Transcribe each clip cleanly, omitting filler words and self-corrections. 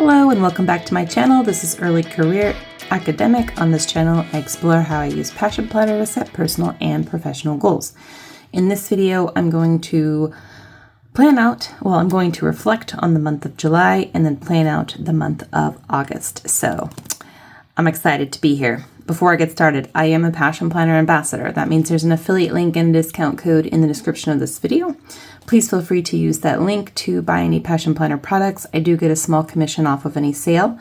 Hello and welcome back to my channel. This is Early Career Academic. On this channel, I explore how I use Passion Planner to set personal and professional goals. In this video, I'm going to I'm going to reflect on the month of July and then plan out the month of August. So I'm excited to be here. Before I get started, I am a Passion Planner ambassador. That means there's an affiliate link and a discount code in the description of this video. Please feel free to use that link to buy any Passion Planner products. I do get a small commission off of any sale,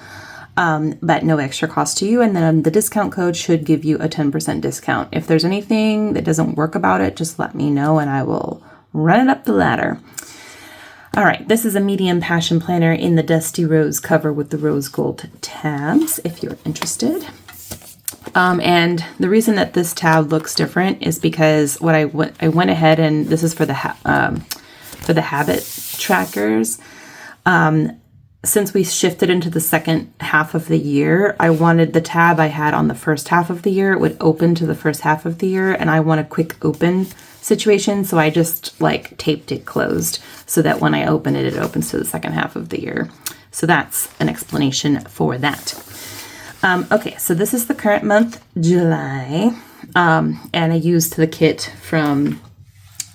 but no extra cost to you. And then the discount code should give you a 10% discount. If there's anything that doesn't work about it, just let me know and I will run it up the ladder. All right, this is a medium Passion Planner in the Dusty Rose cover with the rose gold tabs, if you're interested. And the reason that this tab looks different is because I went ahead and this is for the habit trackers. Since we shifted into the second half of the year, I wanted the tab I had on the first half of the year, it would open to the first half of the year, and I want a quick open situation, so I just taped it closed so that when I open it, it opens to the second half of the year. So that's an explanation for that. Okay, so this is the current month, July, and I used the kit from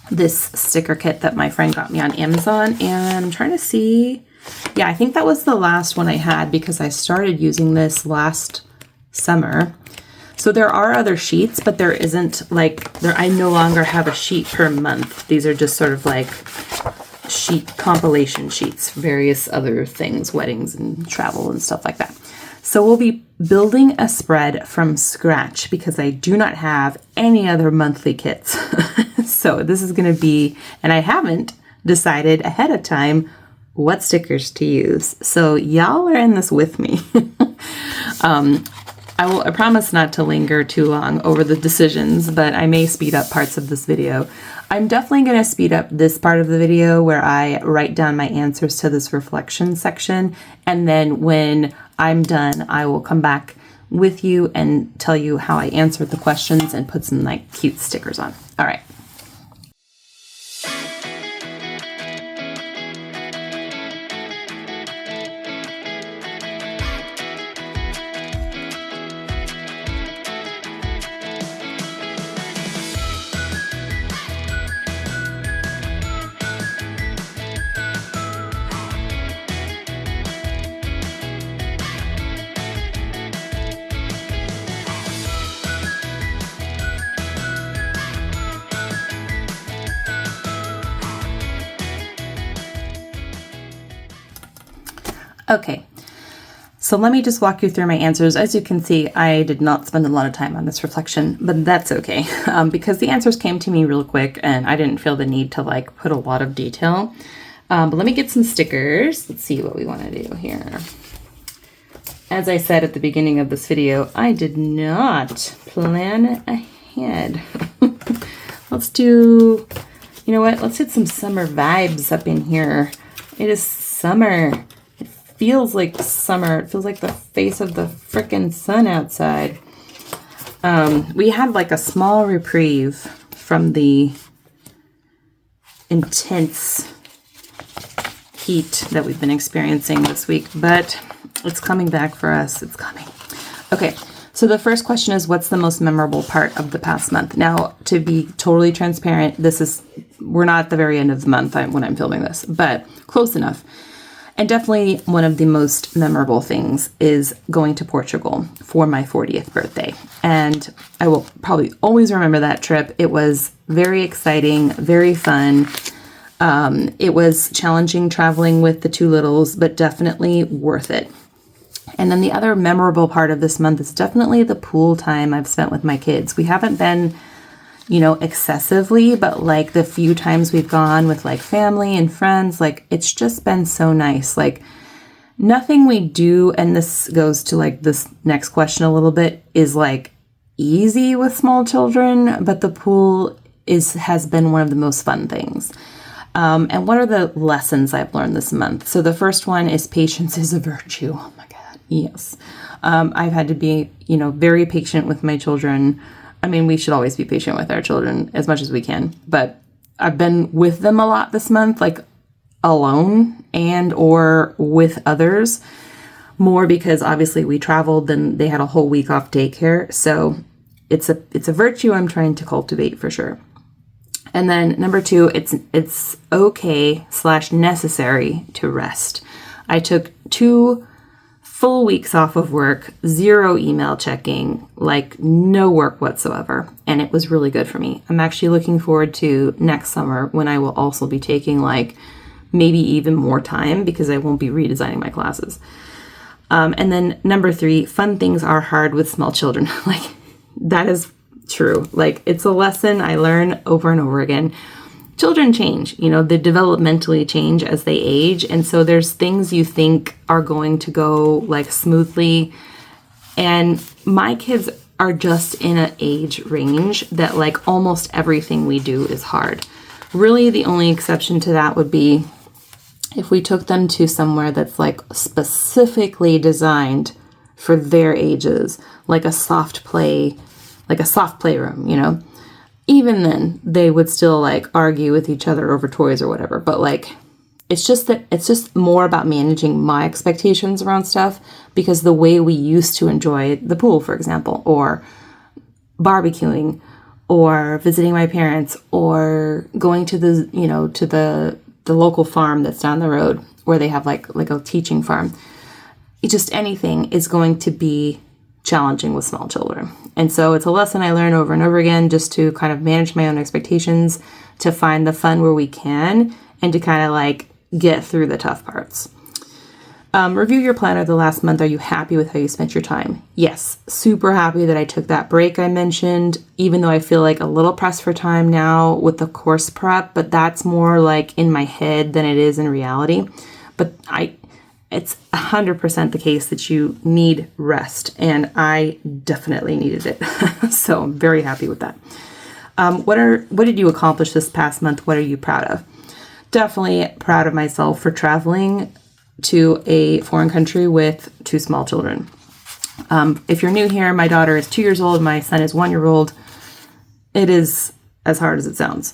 this sticker kit that my friend got me on Amazon, and I'm trying to see, yeah, I think that was the last one I had because I started using this last summer. So there are other sheets, but there isn't I no longer have a sheet per month. These are just sort of compilation sheets, various other things, weddings and travel and stuff like that. So we'll be building a spread from scratch because I do not have any other monthly kits. So this is going to be, and I haven't decided ahead of time what stickers to use. So y'all are in this with me. I promise not to linger too long over the decisions, but I may speed up parts of this video. I'm definitely going to speed up this part of the video where I write down my answers to this reflection section. And then when I'm done, I will come back with you and tell you how I answered the questions and put some cute stickers on. All right. Okay, so let me just walk you through my answers. As you can see, I did not spend a lot of time on this reflection, but that's okay because the answers came to me real quick and I didn't feel the need to put a lot of detail. But let me get some stickers. Let's see what we want to do here. As I said at the beginning of this video, I did not plan ahead. Let's do, you know what? Let's hit some summer vibes up in here. It is summer. Feels like summer. It feels like the face of the frickin' sun outside. We had a small reprieve from the intense heat that we've been experiencing this week, but it's coming back for us. It's coming. Okay, so the first question is, what's the most memorable part of the past month? Now, to be totally transparent, we're not at the very end of the month when I'm filming this, but close enough. And definitely one of the most memorable things is going to Portugal for my 40th birthday. And I will probably always remember that trip. It was very exciting, very fun. It was challenging traveling with the two littles, but definitely worth it. And then the other memorable part of this month is definitely the pool time I've spent with my kids. We haven't been excessively, but the few times we've gone with family and friends, it's just been so nice. Nothing we do, and this goes to this next question a little bit, is easy with small children, but the pool has been one of the most fun things. And what are the lessons I've learned this month? So the first one is patience is a virtue. Oh my God. Yes. I've had to be, very patient with my children. I mean, we should always be patient with our children as much as we can, but I've been with them a lot this month, alone and or with others. more because obviously we traveled, then they had a whole week off daycare. So it's a virtue I'm trying to cultivate for sure. And then number 2, it's okay / necessary to rest. I took 2 full weeks off of work, 0 email checking, like no work whatsoever. And it was really good for me. I'm actually looking forward to next summer when I will also be taking like maybe even more time because I won't be redesigning my classes. And then number 3, fun things are hard with small children. Like that is true. Like it's a lesson I learn over and over again. Children change, they developmentally change as they age. And so there's things you think are going to go like smoothly. And my kids are just in an age range that like almost everything we do is hard. Really, the only exception to that would be if we took them to somewhere that's like specifically designed for their ages, like a soft playroom, even then they would still like argue with each other over toys or whatever. But like, it's just more about managing my expectations around stuff, because the way we used to enjoy the pool, for example, or barbecuing or visiting my parents or going to the local farm that's down the road where they have like a teaching farm. Just anything is going to be challenging with small children. And so it's a lesson I learn over and over again, just to kind of manage my own expectations, to find the fun where we can, and to kind of like get through the tough parts. Review your planner the last month. Are you happy with how you spent your time? Yes, super happy that I took that break I mentioned, even though I feel like a little pressed for time now with the course prep, but that's more like in my head than it is in reality. But it's 100% the case that you need rest, and I definitely needed it. So I'm very happy with that. What did you accomplish this past month? What are you proud of? Definitely proud of myself for traveling to a foreign country with 2 small children. If you're new here, my daughter is 2 years old. My son is 1 year old. It is as hard as it sounds.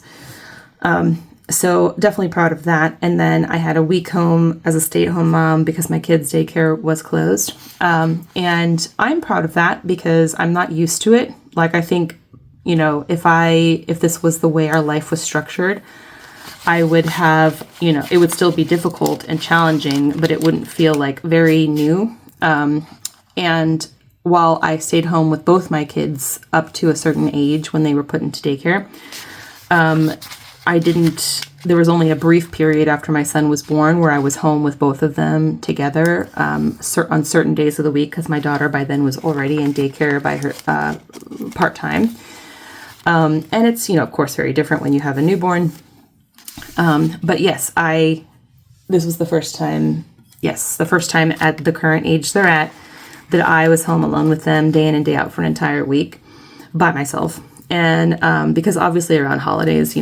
So definitely proud of that. And then I had a week home as a stay-at-home mom because my kids' daycare was closed. And I'm proud of that because I'm not used to it. Like I think, if this was the way our life was structured, I would have, it would still be difficult and challenging, but it wouldn't feel like very new. And while I stayed home with both my kids up to a certain age when they were put into daycare, there was only a brief period after my son was born where I was home with both of them together on certain days of the week, because my daughter by then was already in daycare by her part-time. And it's, of course, very different when you have a newborn. But yes, this was the first time at the current age they're at that I was home alone with them day in and day out for an entire week by myself. And because obviously around holidays,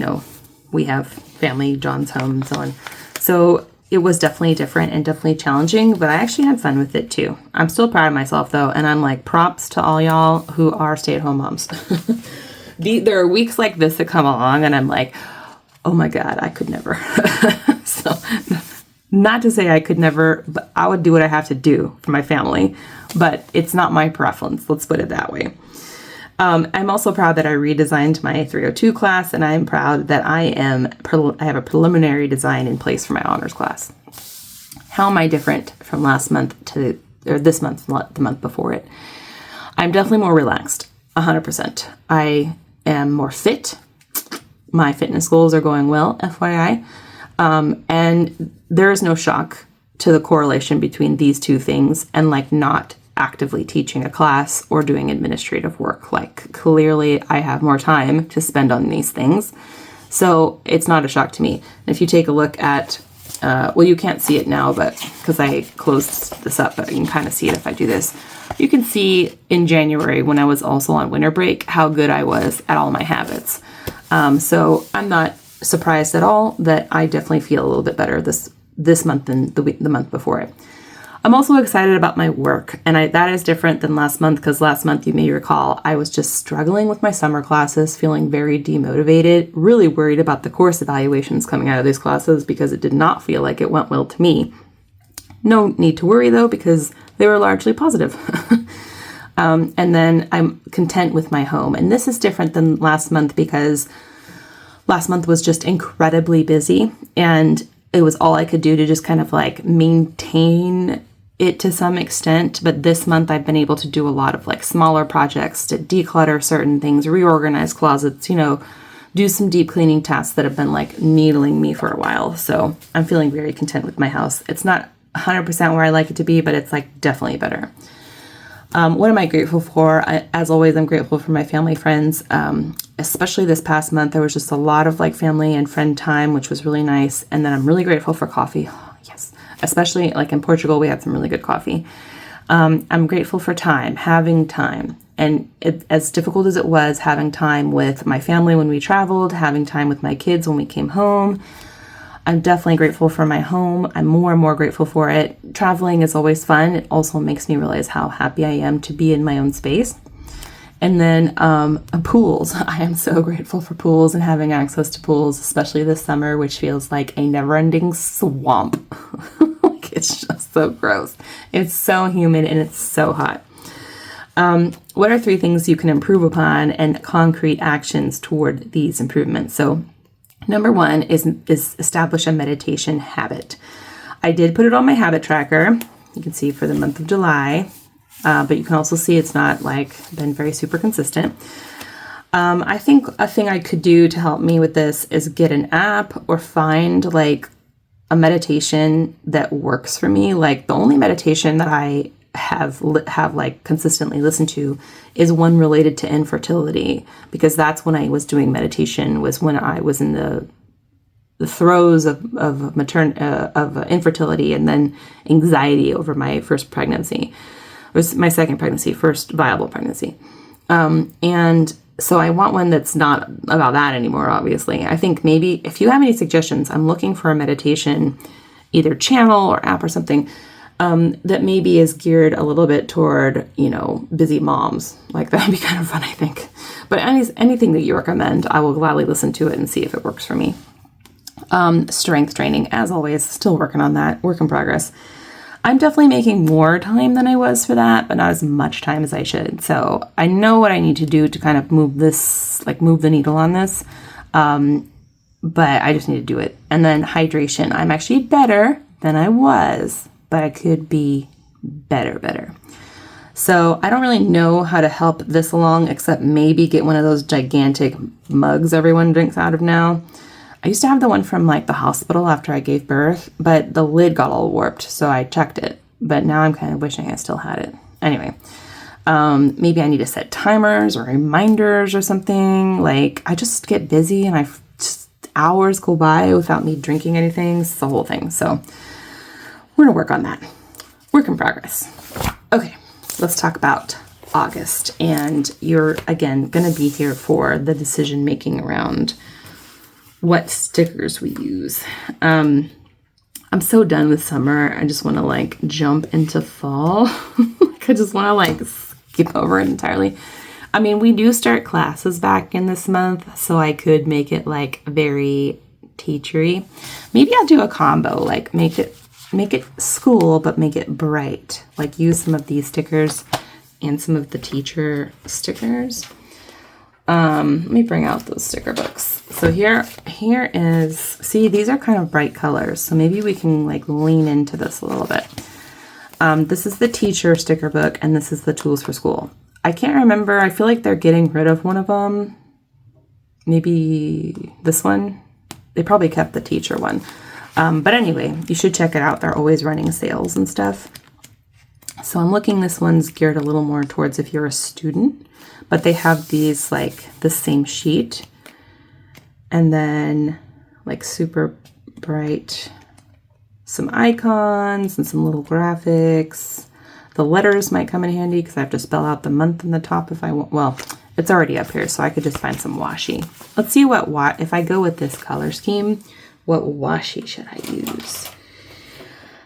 we have family, John's home, and so on. So it was definitely different and definitely challenging, but I actually had fun with it too. I'm still proud of myself though, and I'm like, props to all y'all who are stay-at-home moms. There are weeks like this that come along and I'm like, oh my God, I could never. So not to say I could never, but I would do what I have to do for my family, but it's not my preference. Let's put it that way. I'm also proud that I redesigned my 302 class, and I'm proud that I have a preliminary design in place for my honors class. How am I different from last month or this month, the month before it? I'm definitely more relaxed, 100%. I am more fit. My fitness goals are going well, FYI. And there is no shock to the correlation between these two things and like not actively teaching a class or doing administrative work. Like clearly I have more time to spend on these things. So it's not a shock to me. If you take a look at, you can't see it now, but because I closed this up, but you can kind of see it if I do this. You can see in January when I was also on winter break, how good I was at all my habits. So I'm not surprised at all that I definitely feel a little bit better this month than the month before it. I'm also excited about my work, and that is different than last month, because last month, you may recall, I was just struggling with my summer classes, feeling very demotivated, really worried about the course evaluations coming out of these classes because it did not feel like it went well to me. No need to worry though, because they were largely positive. And then I'm content with my home. And this is different than last month because last month was just incredibly busy and it was all I could do to just kind of like maintain it to some extent. But this month I've been able to do a lot of like smaller projects to declutter certain things, reorganize closets, do some deep cleaning tasks that have been like needling me for a while. So I'm feeling very content with my house. It's not 100% where I like it to be, but it's like definitely better. What am I grateful for? As always, I'm grateful for my family, friends. Especially this past month, there was just a lot of like family and friend time, which was really nice. And then I'm really grateful for coffee. Oh, yes. Especially like in Portugal, we had some really good coffee. I'm grateful for time, having time. And as difficult as it was, having time with my family when we traveled, having time with my kids when we came home. I'm definitely grateful for my home. I'm more and more grateful for it. Traveling is always fun. It also makes me realize how happy I am to be in my own space. And then pools. I am so grateful for pools and having access to pools, especially this summer, which feels like a never-ending swamp. Like it's just so gross. It's so humid and it's so hot. What are 3 things you can improve upon and concrete actions toward these improvements? So number 1 is establish a meditation habit. I did put it on my habit tracker. You can see for the month of July, but you can also see it's not like been very super consistent. I think a thing I could do to help me with this is get an app or find like a meditation that works for me. Like the only meditation that I have like consistently listened to is one related to infertility, because that's when I was doing meditation, was when I was in the throes of infertility and then anxiety over my first pregnancy. It was my second pregnancy, first viable pregnancy. And so I want one that's not about that anymore, obviously. I think maybe if you have any suggestions, I'm looking for a meditation, either channel or app or something, that maybe is geared a little bit toward, busy moms. Like that'd be kind of fun, I think. But anything that you recommend, I will gladly listen to it and see if it works for me. Strength training, as always, still working on that, work in progress. I'm definitely making more time than I was for that, but not as much time as I should. So I know what I need to do to kind of move the needle on this. But I just need to do it. And then hydration. I'm actually better than I was, but I could be better. So I don't really know how to help this along, except maybe get one of those gigantic mugs everyone drinks out of now. I used to have the one from like the hospital after I gave birth, but the lid got all warped, so I checked it. But now I'm kind of wishing I still had it. Anyway, maybe I need to set timers or reminders or something. Like I just get busy and hours go by without me drinking anything. It's the whole thing. So we're going to work on that. Work in progress. Okay, let's talk about August. And you're, again, going to be here for the decision making around what stickers we use. I'm so done with summer. I just want to like jump into fall. I just want to like skip over it entirely. I mean, we do start classes back in this month, so I could make it like very teachery. Maybe I'll do a combo, like make it school, but make it bright. Like use some of these stickers and some of the teacher stickers. Let me bring out those sticker books. So here is, see, these are kind of bright colors. So maybe we can like lean into this a little bit. This is the teacher sticker book and this is the tools for school. I can't remember. I feel like they're getting rid of one of them. Maybe this one. They probably kept the teacher one. But anyway, you should check it out. They're always running sales and stuff. So I'm looking, this one's geared a little more towards if you're a student, but they have these like the same sheet and then like super bright, some icons and some little graphics. The letters might come in handy because I have to spell out the month in the top if I want. Well, it's already up here, so I could just find some washi. Let's see if I go with this color scheme, what washi should I use?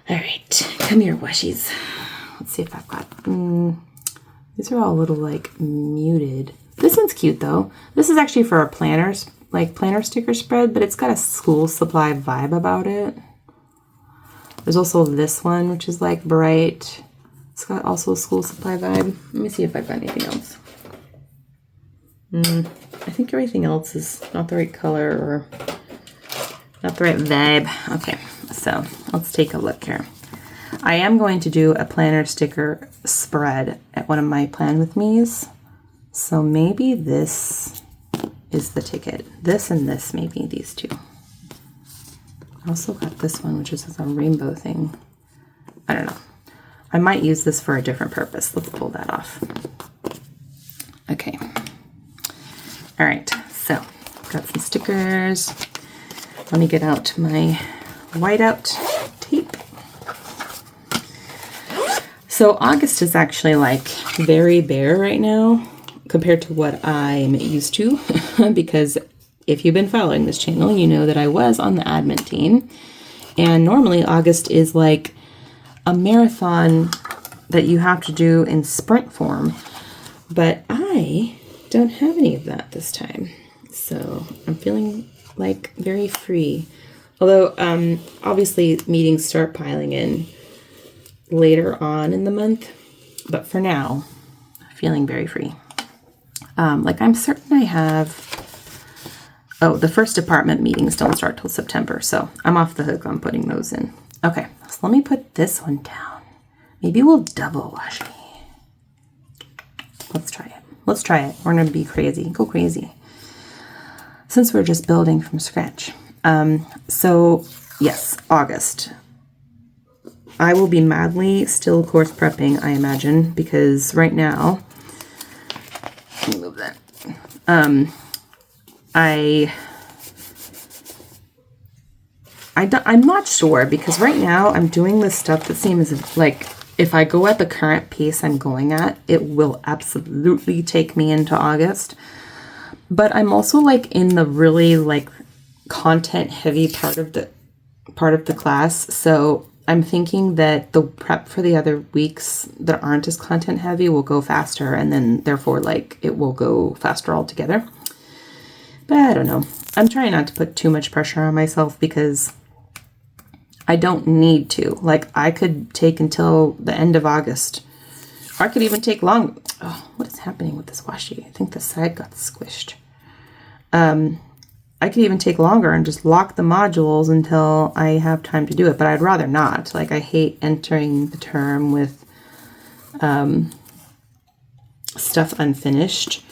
All right, come here, washies. Let's see if I've got, these are all a little like muted. This one's cute though. This is actually for a planner sticker spread, but it's got a school supply vibe about it. There's also this one, which is like bright. It's got also a school supply vibe. Let me see if I've got anything else. I think everything else is not the right color or not the right vibe. Okay, so let's take a look here. I am going to do a planner sticker spread at one of my Plan With Me's. So maybe this is the ticket. This and this, maybe these two. I also got this one, which is a rainbow thing. I don't know. I might use this for a different purpose. Let's pull that off. Okay. All right, so got some stickers. Let me get out my whiteout tape. So August is actually like very bare right now compared to what I'm used to because if you've been following this channel, you know that I was on the admin team. And normally August is like a marathon that you have to do in sprint form. But I don't have any of that this time. So I'm feeling like very free. Although obviously meetings start piling in later on in the month. But for now, feeling very free. Like I'm certain I have... Oh, the first department meetings don't start till September, so I'm off the hook on putting those in. Okay, so let me put this one down. Maybe we'll double washi. Let's try it. Let's try it. We're gonna be crazy. Go crazy. Since we're just building from scratch. So yes, August. I will be madly still course prepping, I imagine, because right now, let me move that. I'm not sure because right now I'm doing this stuff that seems like if I go at the current pace I'm going at, it will absolutely take me into August. But I'm also like in the really like content heavy part of the class. So I'm thinking that the prep for the other weeks that aren't as content heavy will go faster and then therefore like it will go faster altogether. But I don't know. I'm trying not to put too much pressure on myself because I don't need to. Like, I could take until the end of August. Or I could even take long. Oh, what is happening with this washi? I think the side got squished. I could even take longer and just lock the modules until I have time to do it. But I'd rather not. Like, I hate entering the term with stuff unfinished.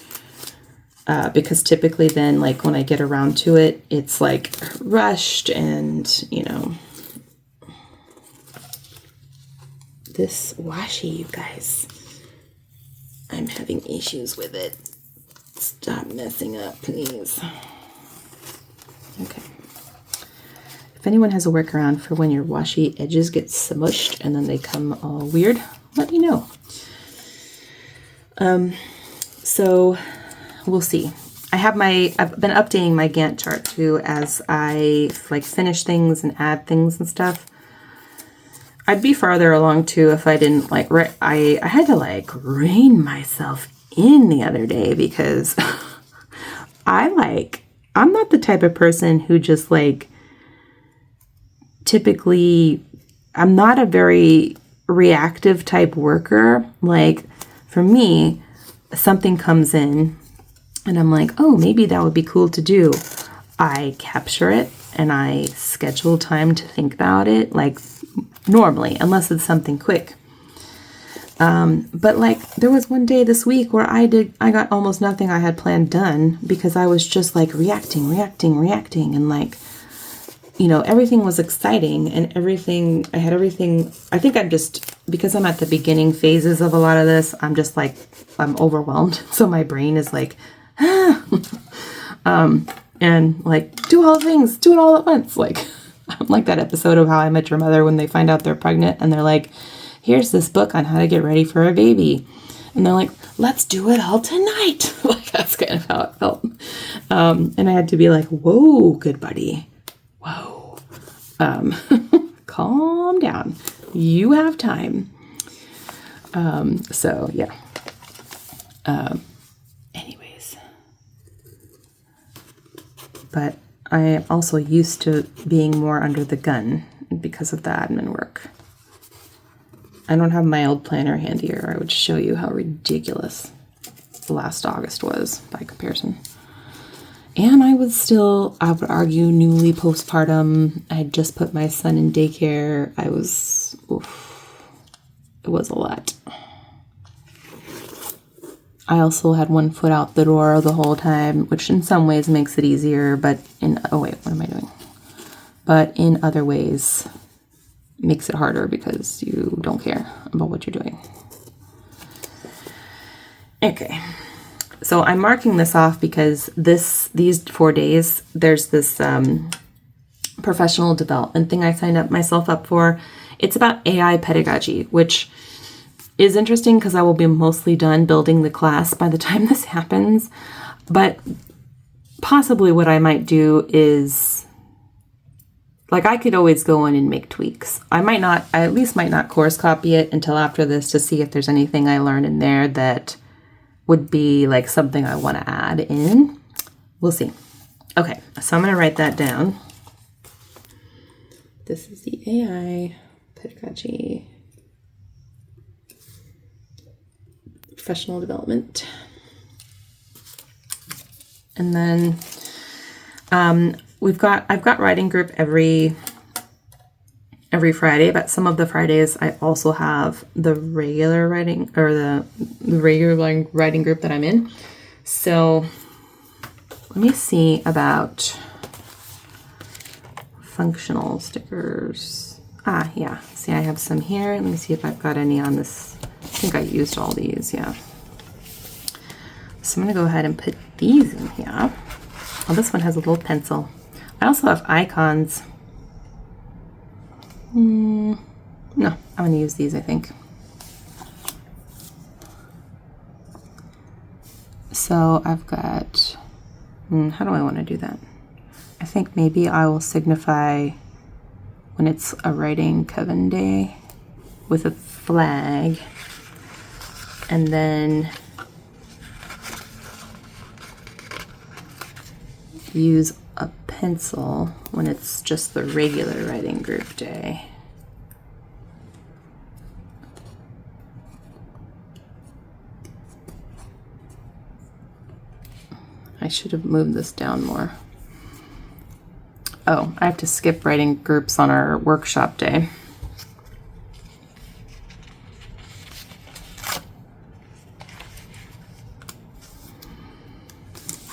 Because typically then, like, when I get around to it, it's, like, rushed and, you know. This washi, you guys. I'm having issues with it. Stop messing up, please. Okay. If anyone has a workaround for when your washi edges get smushed and then they come all weird, let me know. So... we'll see. I've been updating my Gantt chart too as I like finish things and add things and stuff. I'd be farther along too if I didn't like, I had to like rein myself in the other day because I'm not the type of person who just like, typically, I'm not a very reactive type worker. Like for me, something comes in and I'm like, oh, maybe that would be cool to do. I capture it and I schedule time to think about it, like normally, unless it's something quick. But like there was one day this week where I got almost nothing I had planned done because I was just like reacting. And like, you know, everything was exciting and I think I'm just, because I'm at the beginning phases of a lot of this, I'm just like, I'm overwhelmed. So my brain is like, and like do all the things, do it all at once. Like I'm like that episode of How I Met Your Mother when they find out they're pregnant and they're like, here's this book on how to get ready for a baby. And they're like, let's do it all tonight. Like that's kind of how it felt. And I had to be like, whoa, good buddy. Whoa. Calm down. You have time. So yeah. Anyways. But I am also used to being more under the gun because of the admin work. I don't have my old planner handy, or I would show you how ridiculous last August was by comparison. And I would argue, newly postpartum. I had just put my son in daycare. It was a lot. I also had one foot out the door the whole time, which in some ways makes it easier, but what am I doing? But in other ways makes it harder because you don't care about what you're doing. Okay. So I'm marking this off because these 4 days, there's this professional development thing I signed myself up for. It's about AI pedagogy, which is interesting because I will be mostly done building the class by the time this happens. But possibly what I might do is, like, I could always go in and make tweaks. I at least might not course copy it until after this to see if there's anything I learned in there that would be like something I want to add in. We'll see. Okay, so I'm going to write that down. This is the AI pedagogy professional development. And then I've got writing group every Friday, but some of the Fridays I also have the regular writing, or the regular writing group that I'm in. So let me see about functional stickers. Yeah. See, I have some here. Let me see if I've got any on this. I think I used all these, yeah. So I'm going to go ahead and put these in here. Oh, this one has a little pencil. I also have icons. No, I'm going to use these, I think. So I've got, how do I want to do that? I think maybe I will signify when it's a writing coven day with a flag, and then use a pencil when it's just the regular writing group day. I should have moved this down more. Oh, I have to skip writing groups on our workshop day.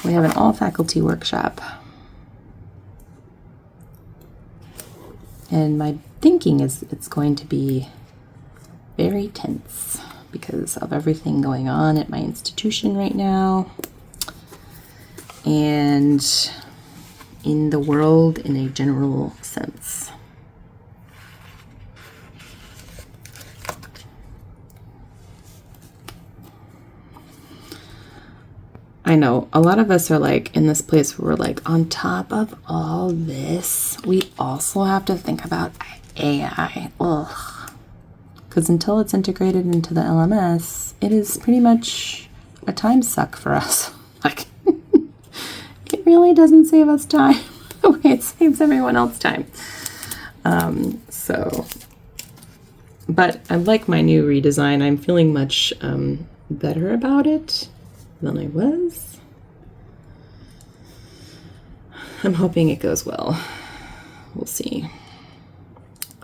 We have an all-faculty workshop. And my thinking is it's going to be very tense because of everything going on at my institution right now and in the world in a general sense. I know a lot of us are like in this place where we're like, on top of all this, we also have to think about AI. Ugh. Because until it's integrated into the LMS, it is pretty much a time suck for us. Like, it really doesn't save us time the way it saves everyone else time. But I like my new redesign. I'm feeling much better about it than I was. I'm hoping it goes well. We'll see.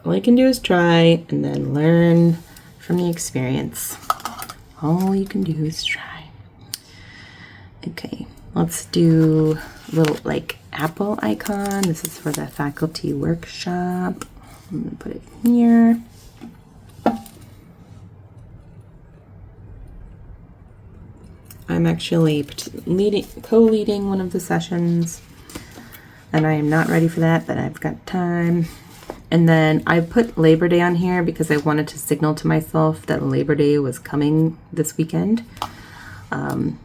All I can do is try and then learn from the experience. All you can do is try. Okay, let's do a little like apple icon. This is for the faculty workshop. I'm gonna put it here. I'm actually co-leading one of the sessions, and I am not ready for that, but I've got time. And then I put Labor Day on here because I wanted to signal to myself that Labor Day was coming this weekend. We're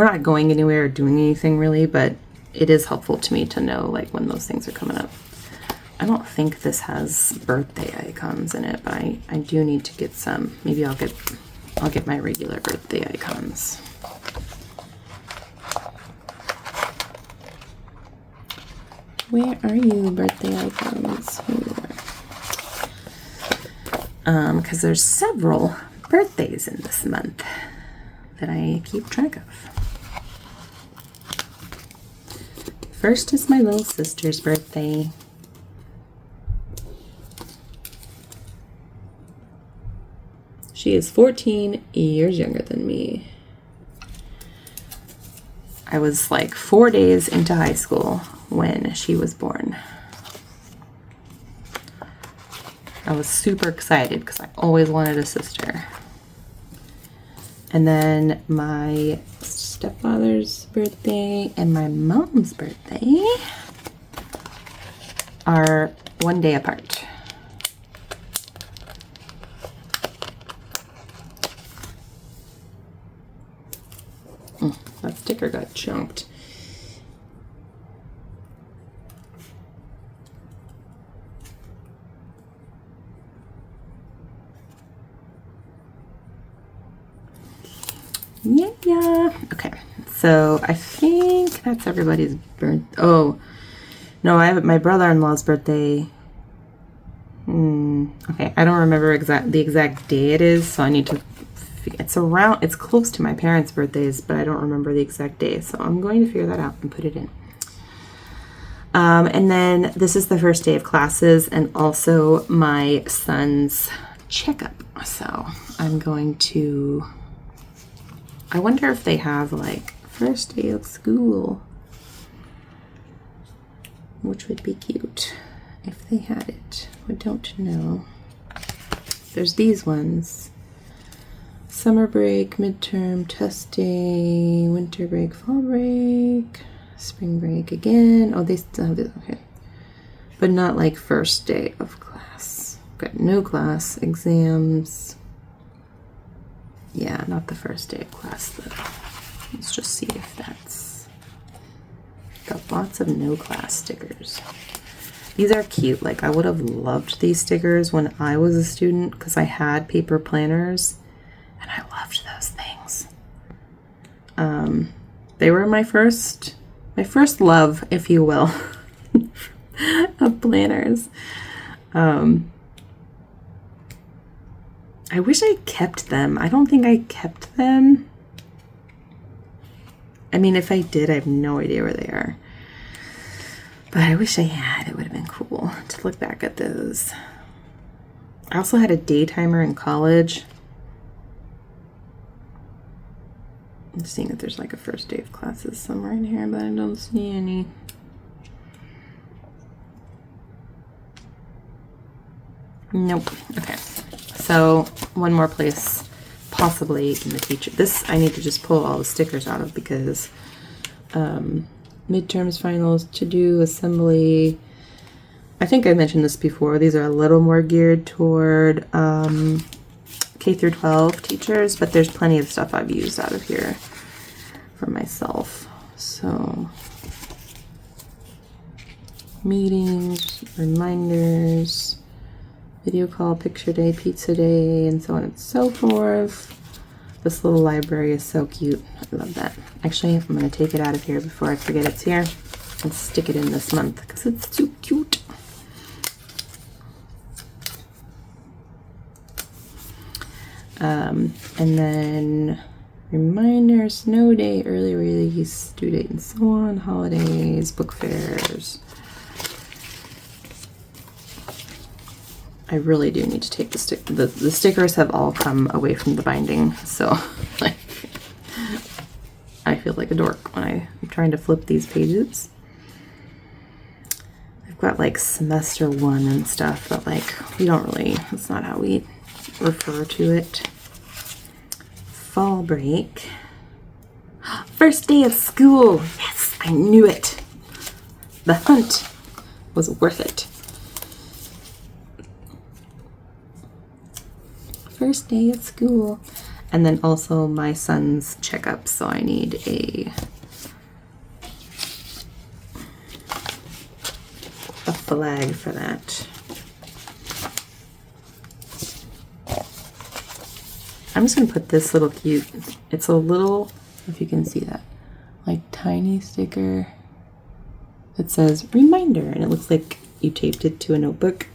not going anywhere or doing anything really, but it is helpful to me to know like when those things are coming up. I don't think this has birthday icons in it, but I do need to get some. Maybe I'll get my regular birthday icons. Where are you, birthday icons? Because there's several birthdays in this month that I keep track of. First is my little sister's birthday. She is 14 years younger than me. I was like 4 days into high school when she was born. I was super excited because I always wanted a sister. And then my stepfather's birthday and my mom's birthday are 1 day apart. That sticker got chunked. Yeah. Okay. So I think that's everybody's birth. Oh, no, I have my brother-in-law's birthday. Okay, I don't remember the exact day it is, so I need to. It's close to my parents' birthdays, but I don't remember the exact day, so I'm going to figure that out and put it in. And then this is the first day of classes and also my son's checkup. So I'm going to. I wonder if they have like first day of school, which would be cute if they had it. I don't know. There's these ones. Summer break, midterm, test day, winter break, fall break, spring break again. Oh, they still have it. Okay. But not like first day of class. Got no class, exams. Yeah, not the first day of class though. Let's just see if that's. Got lots of no class stickers. These are cute. Like I would have loved these stickers when I was a student because I had paper planners and I loved those things. They were my first love, if you will, of planners. I wish I kept them. I don't think I kept them. I mean, if I did, I have no idea where they are. But I wish I had. It would have been cool to look back at those. I also had a day timer in college. I'm seeing if there's like a first day of classes somewhere in here, but I don't see any. Nope. Okay. So one more place, possibly in the future. This I need to just pull all the stickers out of because midterms, finals, to-do, assembly. I think I mentioned this before. These are a little more geared toward K through 12 teachers, but there's plenty of stuff I've used out of here for myself. So meetings, reminders, video call, picture day, pizza day, and so on and so forth. This little library is so cute. I love that. Actually, I'm going to take it out of here before I forget it's here and stick it in this month because it's too cute. And then reminder, snow day, early release, due date, and so on, holidays, book fairs. I really do need to take the stickers have all come away from the binding, so like I feel like a dork when I'm trying to flip these pages. I've got like semester 1 and stuff, but like we don't really, that's not how we refer to it. Fall break. First day of school. Yes, I knew it. The hunt was worth it. First day of school. And then also my son's checkup, so I need a flag for that. I'm just going to put this little cute, it's a little, if you can see that, like tiny sticker It says reminder, and it looks like you taped it to a notebook.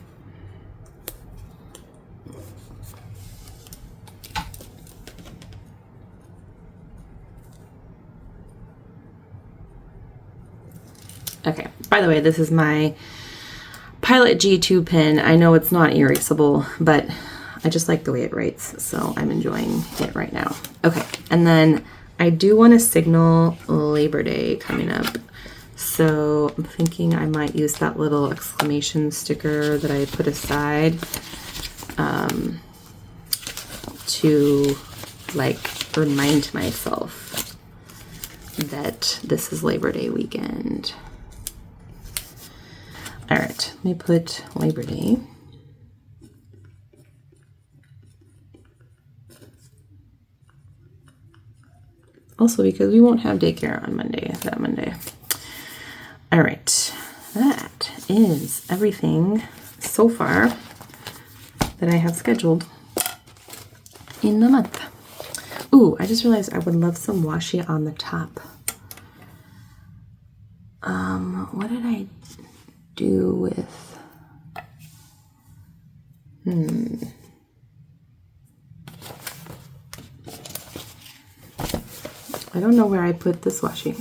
Okay, by the way, this is my Pilot G2 pen. I know it's not erasable, but I just like the way it writes, so I'm enjoying it right now. Okay, and then I do want to signal Labor Day coming up. So I'm thinking I might use that little exclamation sticker that I put aside to like remind myself that this is Labor Day weekend. All right, let me put Labor Day. Also because we won't have daycare on that Monday. All right, that is everything so far that I have scheduled in the month. Ooh, I just realized I would love some washi on the top. What did I do with, I don't know where I put this washi.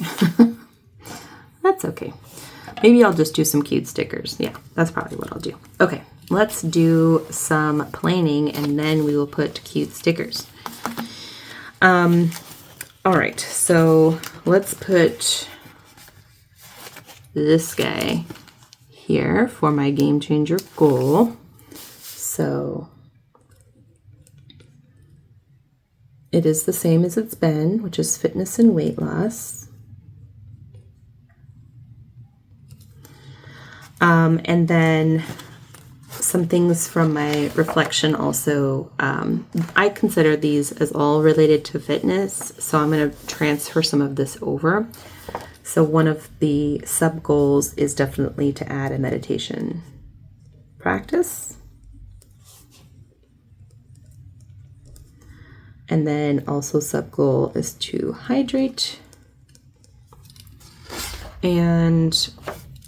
That's okay. Maybe I'll just do some cute stickers. Yeah, that's probably what I'll do. Okay, let's do some planing and then we will put cute stickers. All right, so let's put this guy here for my game changer goal. So it is the same as it's been, which is fitness and weight loss. And then some things from my reflection also. I consider these as all related to fitness, so I'm going to transfer some of this over. So one of the sub goals is definitely to add a meditation practice. And then also sub goal is to hydrate and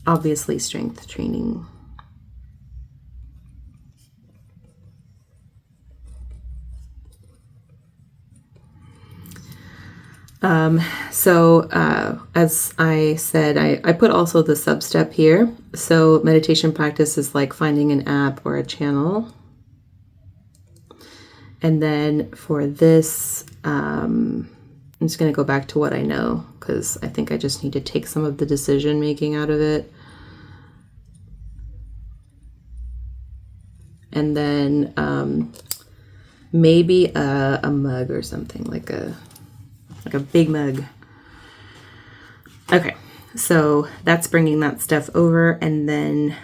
obviously strength training. So as I said, I put also the sub step here. So meditation practice is like finding an app or a channel. And then for this, I'm just going to go back to what I know because I think I just need to take some of the decision making out of it. And then maybe a mug or something, like a big mug. Okay, so that's bringing that stuff over. And then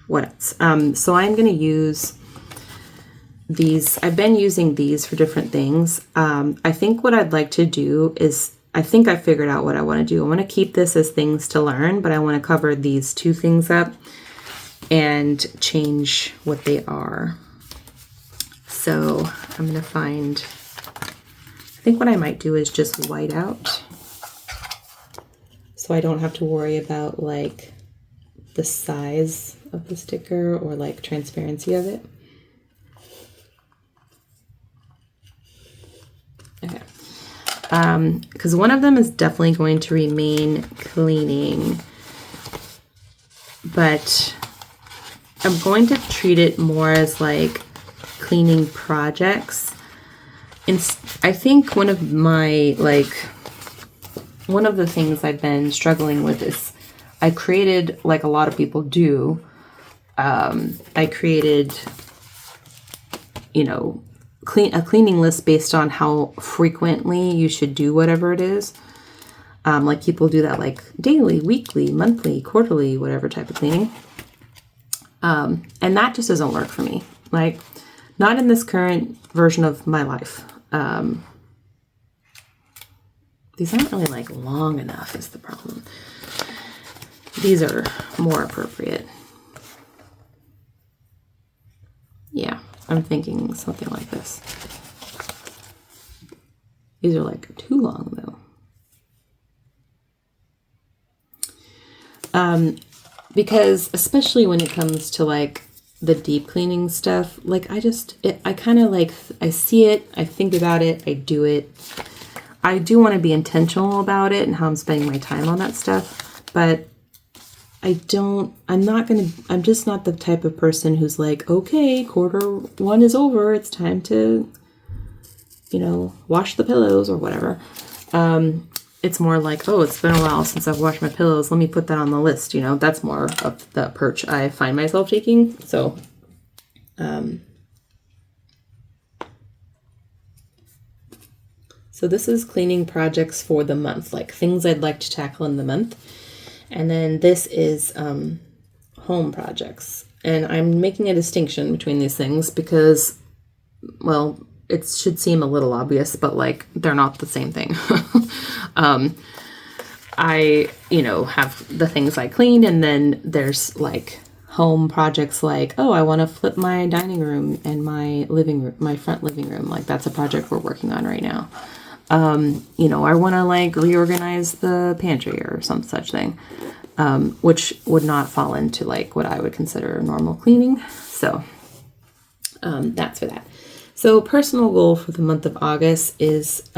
what else? So I'm going to use these. I've been using these for different things. I think what I'd like to do is, I think I figured out what I want to do. I want to keep this as things to learn, but I want to cover these two things up and change what they are. So I'm going to find, I think what I might do is just white out. So I don't have to worry about like the size of the sticker or like transparency of it. Okay. Because one of them is definitely going to remain cleaning, but I'm going to treat it more as like cleaning projects. And I think one of the things I've been struggling with is I created, like a lot of people do, I created, a cleaning list based on how frequently you should do whatever it is. Like people do that like daily, weekly, monthly, quarterly, whatever type of cleaning. And that just doesn't work for me. Like, not in this current version of my life. These aren't really like long enough is the problem. These are more appropriate. Yeah, I'm thinking something like this. These are like too long though. Because especially when it comes to like the deep cleaning stuff, like I kind of like, I see it, I think about it, I do it. I do want to be intentional about it and how I'm spending my time on that stuff, but I'm just not the type of person who's like, okay, Q1 is over, it's time to, wash the pillows or whatever. It's more like, oh, it's been a while since I've washed my pillows. Let me put that on the list. That's more of the approach I find myself taking. So, so this is cleaning projects for the month, like things I'd like to tackle in the month. And then this is home projects. And I'm making a distinction between these things because, well, it should seem a little obvious, but like they're not the same thing. I, have the things I clean, and then there's like home projects like, oh, I want to flip my dining room and my front living room. Like that's a project we're working on right now. I want to like reorganize the pantry or some such thing, which would not fall into like what I would consider normal cleaning. So, that's for that. So personal goal for the month of August is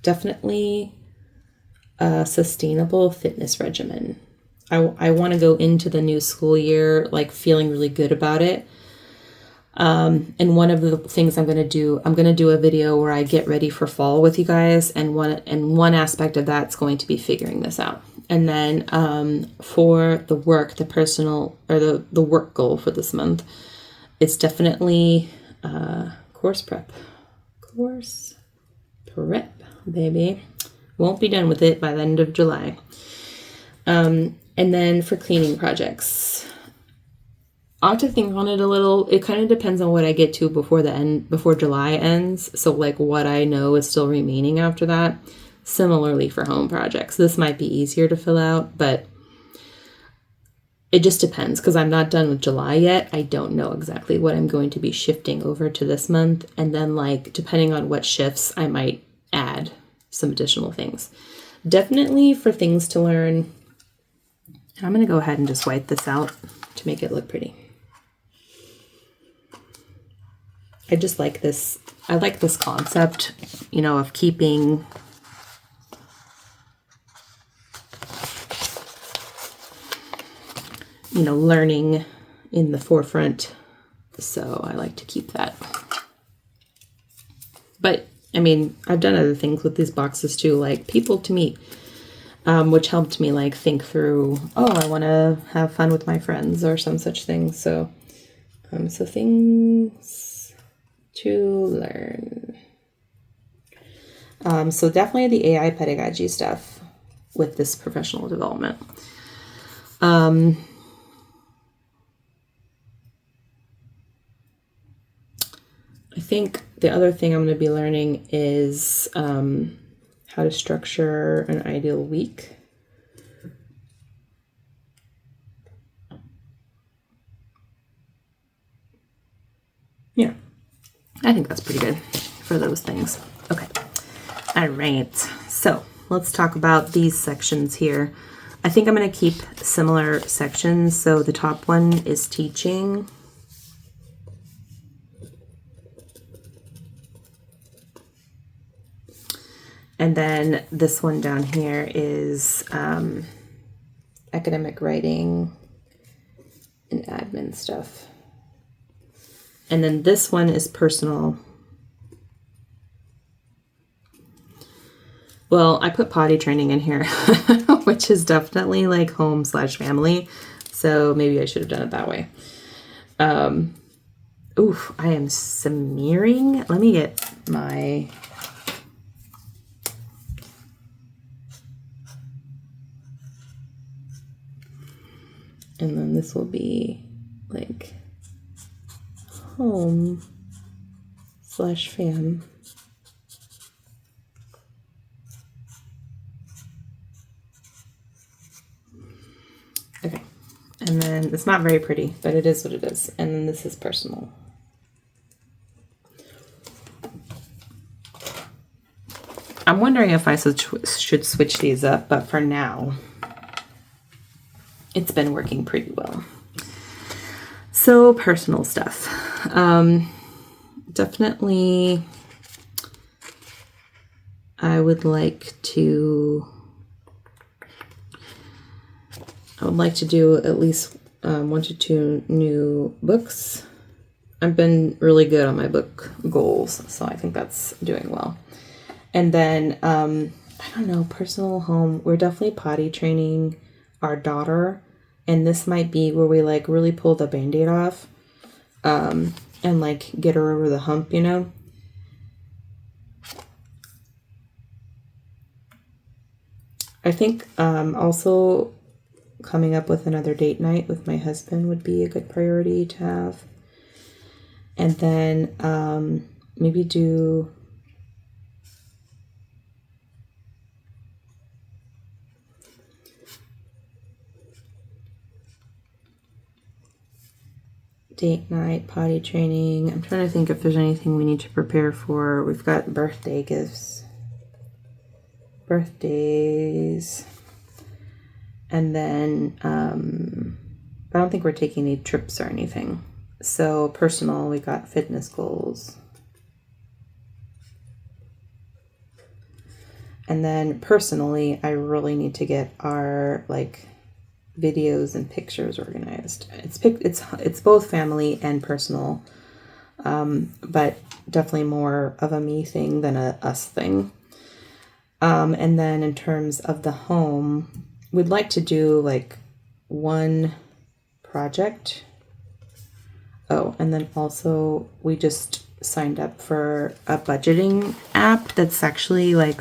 definitely a sustainable fitness regimen. I want to go into the new school year like feeling really good about it. And one of the things I'm going to do a video where I get ready for fall with you guys. And one aspect of that's going to be figuring this out. And then for the work, the personal or the work goal for this month, it's definitely course prep, baby. Won't be done with it by the end of July. And then for cleaning projects, I'll have to think on it a little. It kind of depends on what I get to before July ends. So like what I know is still remaining after that. Similarly for home projects, this might be easier to fill out, but it just depends because I'm not done with July yet. I don't know exactly what I'm going to be shifting over to this month. And then like, depending on what shifts, I might add some additional things. Definitely for things to learn. I'm going to go ahead and just wipe this out to make it look pretty. I just like this. I like this concept, of keeping learning in the forefront. So I like to keep that. But I mean, I've done other things with these boxes too, like people to meet, which helped me like think through, oh, I want to have fun with my friends or some such thing. So, so things to learn. So definitely the AI pedagogy stuff with this professional development. I think the other thing I'm going to be learning is how to structure an ideal week. Yeah, I think that's pretty good for those things. Okay. All right. So let's talk about these sections here. I think I'm going to keep similar sections. So the top one is teaching. And then this one down here is academic writing and admin stuff. And then this one is personal. Well, I put potty training in here, which is definitely like home/family. So maybe I should have done it that way. Oof, I am smearing. Let me get my... And then this will be like home/fam. Okay. And then it's not very pretty, but it is what it is. And then this is personal. I'm wondering if I should switch these up, but for now, it's been working pretty well. So personal stuff. Definitely I would like to do at least 1 to 2 new books. I've been really good on my book goals, so I think that's doing well. And then, I don't know, personal home. We're definitely potty training our daughter, and this might be where we like really pull the Band-Aid off, and like get her over the hump, you know? I think also coming up with another date night with my husband would be a good priority to have. And then maybe do date night, potty training. I'm trying to think if there's anything we need to prepare for. We've got birthday gifts, birthdays, and then I don't think we're taking any trips or anything. So personal, we got fitness goals. And then personally, I really need to get our like videos and pictures organized. It's both family and personal, but definitely more of a me thing than a us thing. And then in terms of the home, we'd like to do like one project. Oh, and then also we just signed up for a budgeting app that's actually like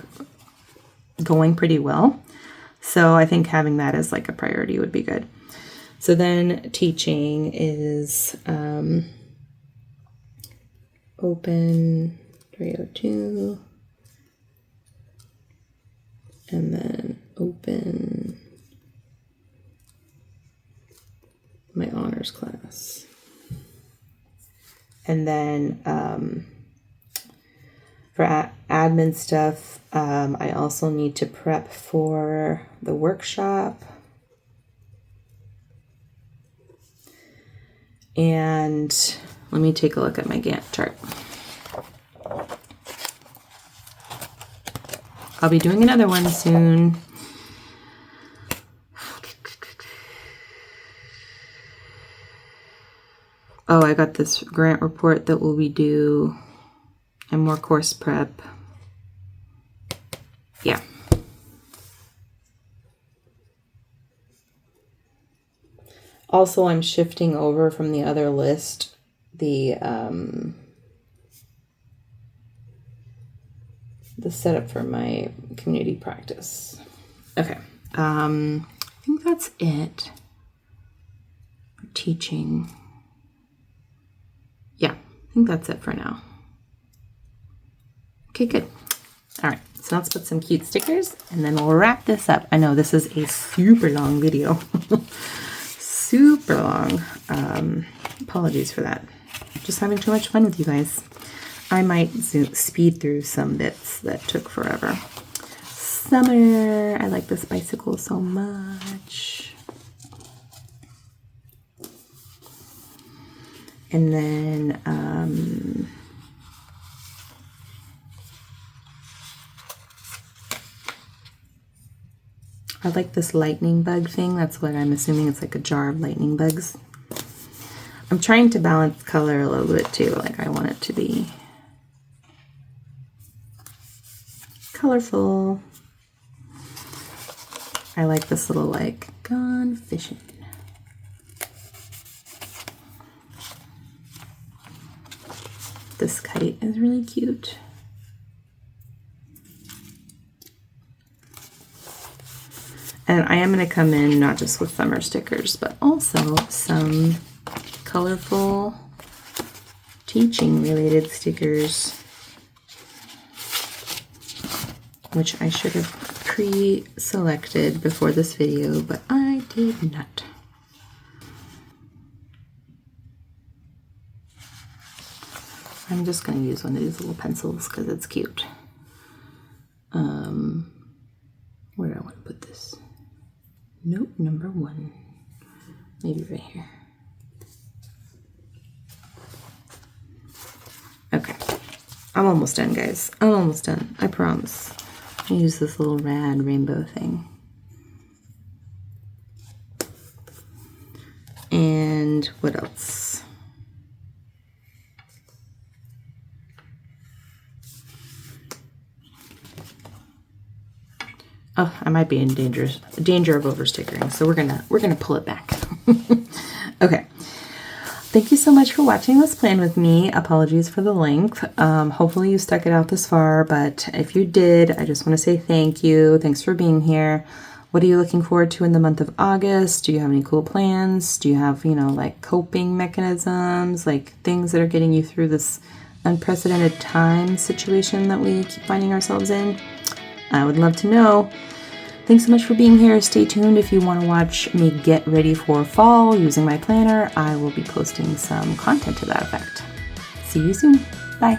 going pretty well. So I think having that as like a priority would be good. So then teaching is open 302 and then open my honors class. And then for admin stuff, I also need to prep for the workshop. And let me take a look at my Gantt chart. I'll be doing another one soon. Oh, I got this grant report that will be due and more course prep. Yeah. Also, I'm shifting over from the other list the setup for my community practice. Okay. I think that's it for teaching. Yeah, I think that's it for now. Okay, good. All right, so let's put some cute stickers and then we'll wrap this up. I know this is a super long video. Super long. Apologies for that. Just having too much fun with you guys. I might speed through some bits that took forever. Summer. I like this bicycle so much. And then I like this lightning bug thing. That's what I'm assuming. It's like a jar of lightning bugs. I'm trying to balance color a little bit too. Like I want it to be colorful. I like this little like gone fishing. This kite is really cute. And I am going to come in not just with summer stickers, but also some colorful teaching related stickers, which I should have pre-selected before this video, but I did not. I'm just going to use one of these little pencils because it's cute. Where do I want to put this? Note number 1. maybe right here. Okay, I'm almost done, guys. I'm almost done, I promise. I use this little rad rainbow thing. And what else? Oh, I might be in danger of overstickering, so we're gonna pull it back. Okay. Thank you so much for watching this plan with me. Apologies for the length. Hopefully you stuck it out this far, but if you did, I just want to say thank you. Thanks for being here. What are you looking forward to in the month of August? Do you have any cool plans? Do you have, like coping mechanisms, like things that are getting you through this unprecedented time situation that we keep finding ourselves in? I would love to know. Thanks so much for being here. Stay tuned if you want to watch me get ready for fall using my planner. I will be posting some content to that effect. See you soon. Bye.